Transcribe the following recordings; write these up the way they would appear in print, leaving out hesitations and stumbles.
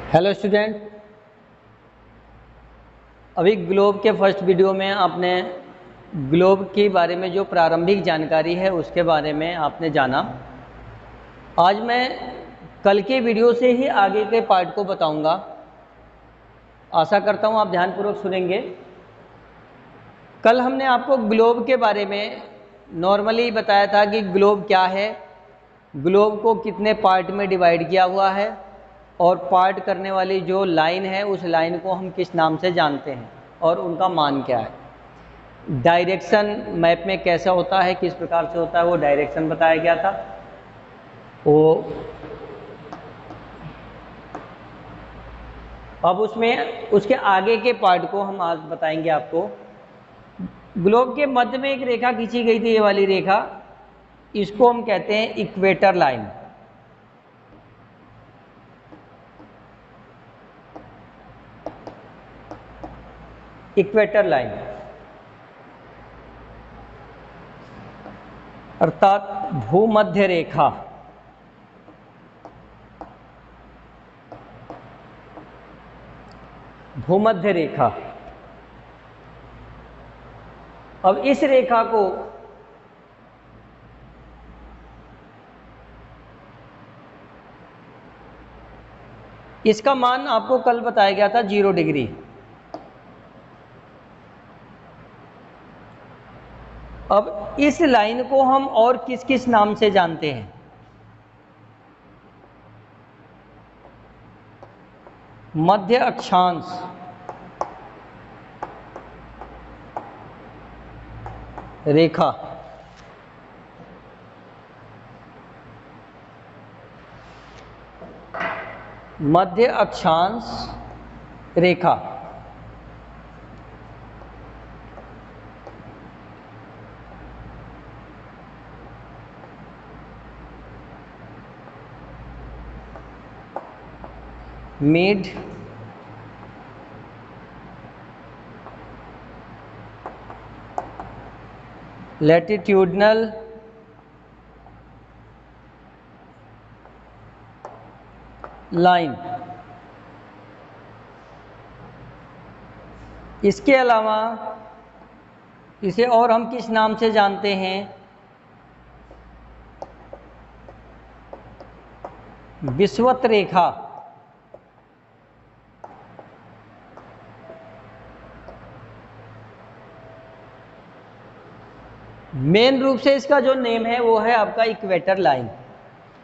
Hello student, अभी globe के first video में आपने ग्लोब के बारे में जो प्रारंभिक जानकारी है उसके बारे में आपने जाना। आज मैं कल के वीडियो से ही आगे के पार्ट को बताऊंगा। आशा करता हूं आप ध्यानपूर्वक सुनेंगे। कल हमने आपको ग्लोब के बारे में नॉर्मली बताया था कि ग्लोब क्या है, ग्लोब को कितने पार्ट में डिवाइड किया हुआ है और पार्ट करने वाली जो लाइन है उस लाइन को हम किस नाम से जानते हैं और उनका मान क्या है। डायरेक्शन मैप में कैसा होता है, किस प्रकार से होता है, वो डायरेक्शन बताया गया था। वो अब उसमें उसके आगे के पार्ट को हम आज बताएंगे आपको। ग्लोब के मध्य में एक रेखा खींची गई थी, ये वाली रेखा, इसको हम कहते हैं इक्वेटर लाइन। इक्वेटर लाइन अर्थात भूमध्य रेखा। भूमध्य रेखा। अब इस रेखा को इसका मान आपको कल बताया गया था 0 डिग्री। अब इस लाइन को हम और किस किस नाम से जानते हैं? मध्य अक्षांश, रेखा। मध्य अक्षांश रेखा। Mid latitudinal line. इसके अलावा इसे और हम किस नाम से जानते हैं? विषुवत रेखा। मेन रूप से इसका जो नेम है वो है आपका इक्वेटर लाइन।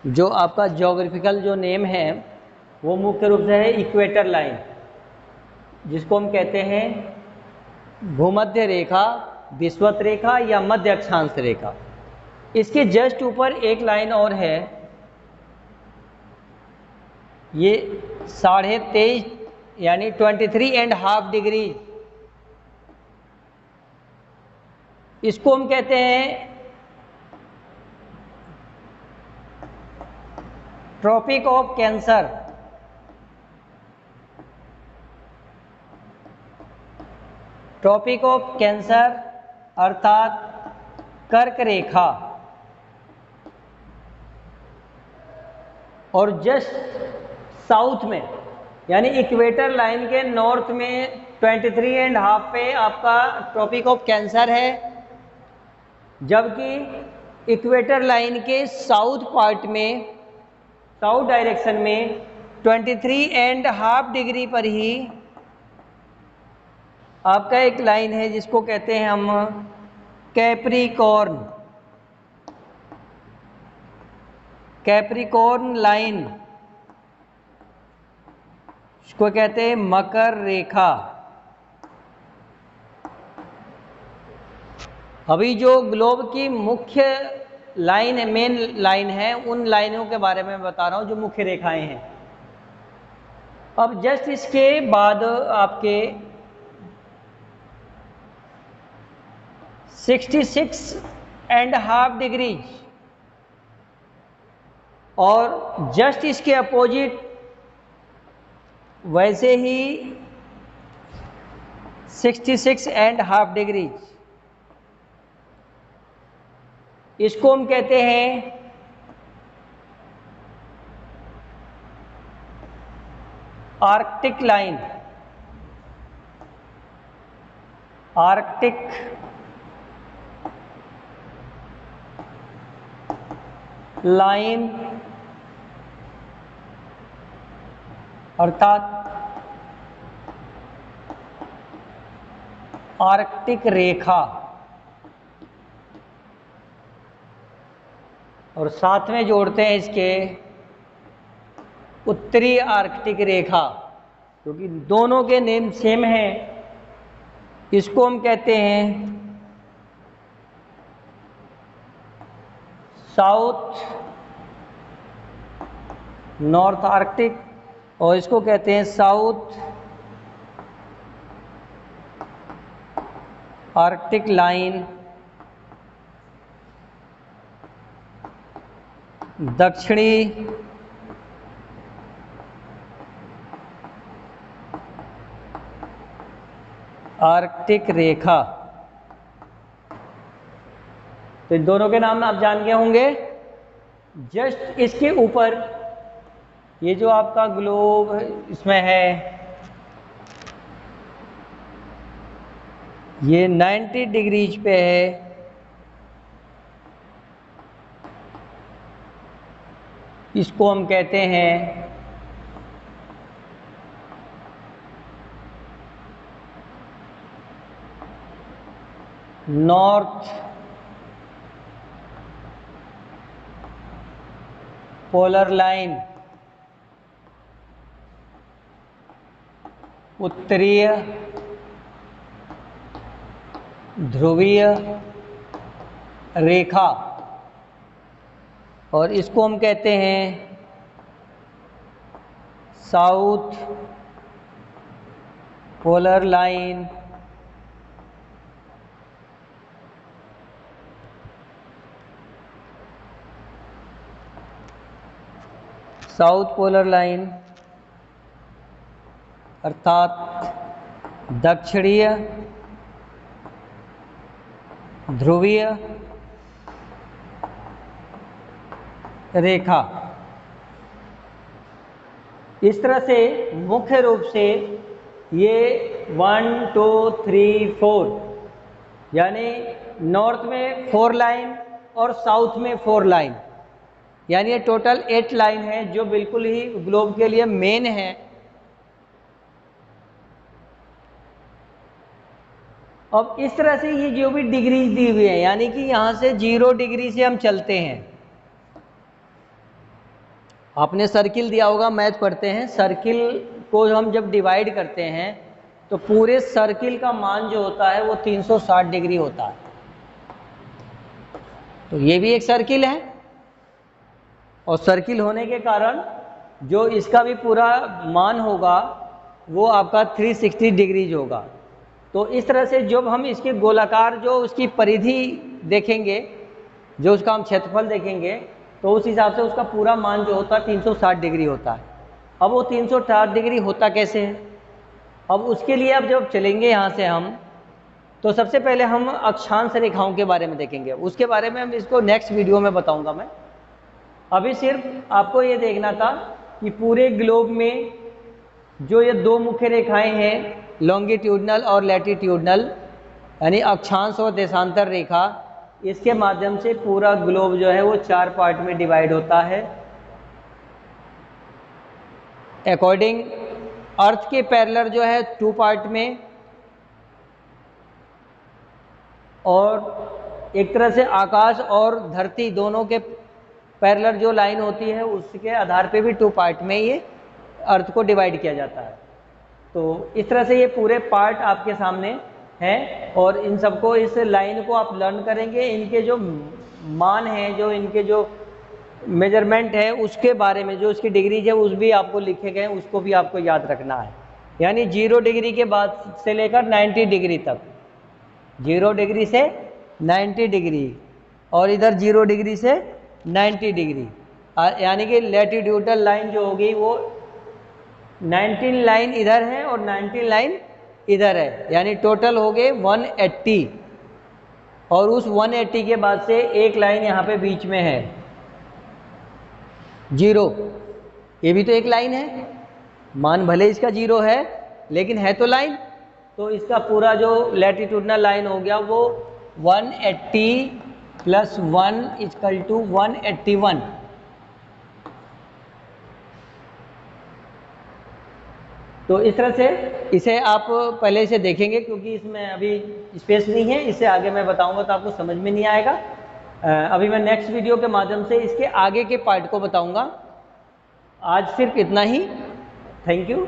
जो आपका ज्योग्राफिकल जो नेम है वो मुख्य रूप से है इक्वेटर लाइन, जिसको हम कहते हैं भूमध्य रेखा, विषुवत रेखा या मध्य अक्षांश रेखा। इसके जस्ट ऊपर एक लाइन और है, ये 23.5 यानी 23.5 डिग्री। इसको हम कहते हैं tropic of cancer. Tropic of cancer अर्थात कर्क रेखा। और जस्ट साउथ में यानी इक्वेटर लाइन के नॉर्थ में 23.5 पे आपका ट्रॉपिक ऑफ कैंसर है, जबकि इक्वेटर लाइन के साउथ पार्ट में, साउथ डायरेक्शन में 23.5 डिग्री पर ही आपका एक लाइन है जिसको कहते हैं हम कैप्रिकॉर्न। कैप्रिकॉर्न लाइन, इसको कहते हैं मकर रेखा। अभी जो ग्लोब की मुख्य लाइन है, मेन लाइन है, उन लाइनों के बारे में बता रहा हूं जो मुख्य रेखाएं हैं। अब जस्ट इसके बाद आपके 66.5 डिग्री और जस्ट इसके अपोजिट वैसे ही 66.5 डिग्री, इसको हम कहते हैं आर्कटिक लाइन, आर्कटिक लाइन अर्थात आर्कटिक रेखा, और साथ में जोड़ते हैं इसके उत्तरी आर्कटिक रेखा, क्योंकि दोनों के नेम सेम हैं। इसको हम कहते हैं साउथ नॉर्थ आर्कटिक, और इसको कहते हैं साउथ आर्कटिक लाइन, दक्षिणी आर्कटिक रेखा। तो इन दोनों के नाम आप जान गए होंगे। जस्ट इसके ऊपर ये जो आपका ग्लोब इसमें है, ये 90 डिग्रीज पे है, इसको हम कहते हैं नॉर्थ पोलर लाइन, उत्तरीय ध्रुवीय रेखा, और इसको हम कहते हैं south polar line, south polar line अर्थात दक्षिणीय ध्रुवीय रेखा। इस तरह से मुख्य रूप से ये 1 2 3 4 यानी नॉर्थ में 4 लाइन और साउथ में 4 लाइन, यानी ये टोटल 8 लाइन है जो बिल्कुल ही ग्लोब के लिए मेन है। अब इस तरह से ये जो भी डिग्रीज दी हुई है, यानी कि यहाँ से 0 डिग्री से हम चलते हैं। आपने सर्किल दिया होगा, मैथ पढ़ते हैं, सर्किल को हम जब डिवाइड करते हैं तो पूरे सर्किल का मान जो होता है वो 360 डिग्री होता है। तो ये भी एक सर्किल है, और सर्किल होने के कारण जो इसका भी पूरा मान होगा वो आपका 360 डिग्रीज होगा। तो इस तरह से जब हम इसके गोलाकार जो उसकी परिधि देखेंगे, जो उसका हम क्षेत्रफल देखेंगे, तो उस हिसाब से उसका पूरा मान जो होता है 360 डिग्री होता है। अब वो 360 डिग्री होता कैसे है? अब उसके लिए अब जब चलेंगे यहाँ से हम, तो सबसे पहले हम अक्षांश रेखाओं के बारे में देखेंगे। उसके बारे में हम इसको नेक्स्ट वीडियो में बताऊंगा मैं। अभी सिर्फ आपको ये देखना था कि पूरे ग्लोब में जो ये 2 मुख्य रेखाएं हैं, लॉन्गिट्यूडनल और लैटिट्यूडनल, यानी अक्षांश और देशांतर रेखा, इसके माध्यम से पूरा ग्लोब जो है वो 4 पार्ट में डिवाइड होता है। अकॉर्डिंग अर्थ के पैरेलल जो है 2 पार्ट में, और एक तरह से आकाश और धरती दोनों के पैरेलल जो लाइन होती है उसके आधार पे भी 2 पार्ट में ये अर्थ को डिवाइड किया जाता है। तो इस तरह से ये पूरे पार्ट आपके सामने हैं, और इन सबको, इस लाइन को आप लर्न करेंगे। इनके जो मान हैं, जो इनके जो मेजरमेंट है उसके बारे में, जो इसकी डिग्रीज है उस भी आपको लिखे गए, उसको भी आपको याद रखना है। यानी 0 डिग्री के बाद से लेकर 90 डिग्री तक, 0 डिग्री से 90 डिग्री, और इधर 0 डिग्री से 90 डिग्री, यानी कि लैटिट्यूडनल लाइन जो होगी वो 19 लाइन इधर है और 19 लाइन इधर है, यानी टोटल हो गए 180। और उस 180 के बाद से एक लाइन यहाँ पे बीच में है 0, ये भी तो एक लाइन है, मान भले इसका 0 है लेकिन है तो लाइन, तो इसका पूरा जो लैटिट्यूडनल लाइन हो गया वो 180 + 1 = 181। तो इस तरह से इसे आप पहले से देखेंगे, क्योंकि इसमें अभी स्पेस नहीं है, इससे आगे मैं बताऊंगा तो आपको समझ में नहीं आएगा। अभी मैं नेक्स्ट वीडियो के माध्यम से इसके आगे के पार्ट को बताऊंगा। आज सिर्फ इतना ही। Thank you.